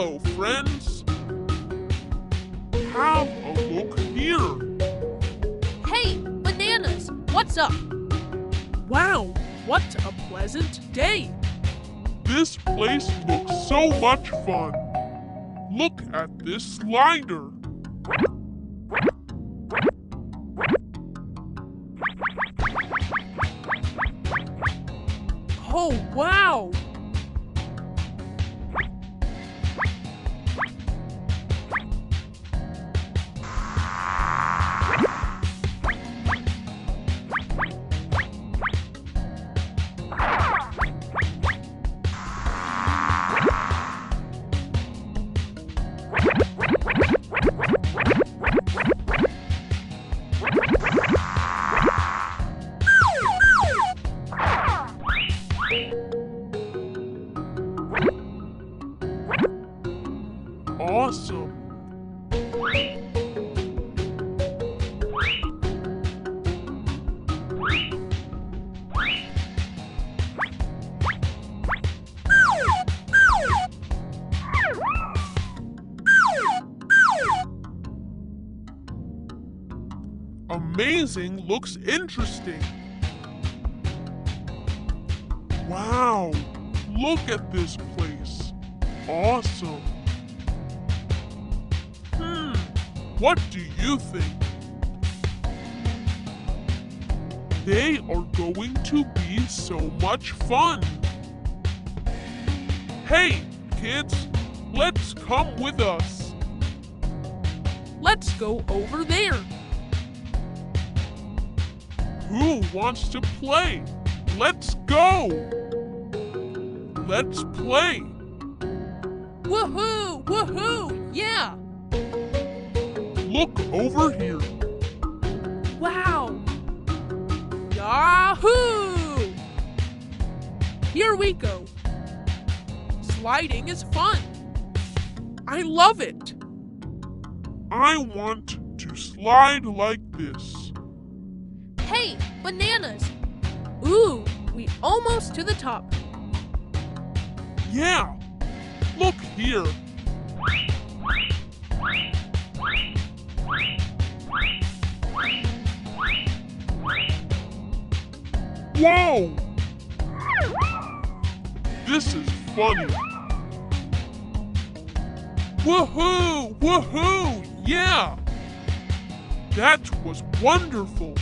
Hello, friends. Have a look here. Hey, Bananas, what's up? Wow, what a pleasant day! This place looks so much fun. Look at this slider. Oh, wow! Awesome. Amazing looks interesting. Wow, look at this place. Awesome. What do you think? They are going to be so much fun. Hey, kids, let's come with us. Let's go over there. Who wants to play? Let's go. Let's play. Woohoo! Woohoo! Yeah! Look over here. Wow! Yahoo! Here we go. Sliding is fun. I love it. I want to slide like this. Hey, Bananas, Ooh, we almost to the top. Yeah, look here. Whoa! This is funny. Woohoo! Woohoo! Yeah! That was wonderful.